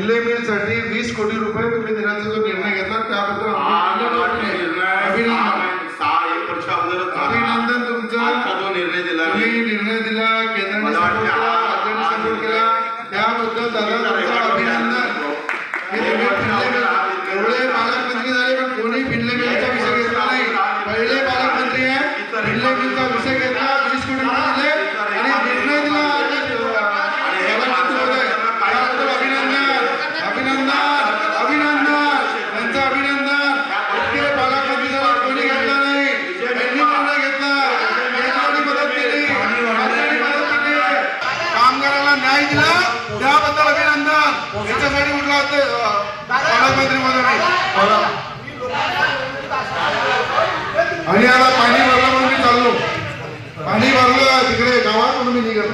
भिल्ले mill साठी 20 कोटी रुपये तुम्ही देण्याचा जो निर्णय घेतला त्याबद्दल अभिनंदन तुमचा। जो निर्णय दिला तुम्ही निर्णय दिला, केंद्राने सपोर्ट केला त्याबद्दल दादा तुमचं अभिनंदन। एवढे पालकमंत्री झाले पण कोणी भिल्ले मिलचा विषय घेतला नाही। पहिले पालकमंत्री आहे, भिल्ले मिलचा विषय घेतला, 20 कोटी रुपये दिले आणि निर्णय दिला। त्याबद्दल अभिनंदन अभिनंदन अभिनंदन त्यांचं अभिनंदन। इतके पालकमंत्री झाले कोणी घेतला नाही, त्यांनी निर्णय घेतला, केंद्राने मदत केली, राज्याने मदत केली, कामगाराला न्याय दिला त्याबद्दल अभिनंदन। याच्यासाठी उठला होते पालकमंत्री महोदय। आणि आता पाणी भरलं म्हणून मी चाललो, पाणी भरलं तिकडे गावात म्हणून मी निघालो।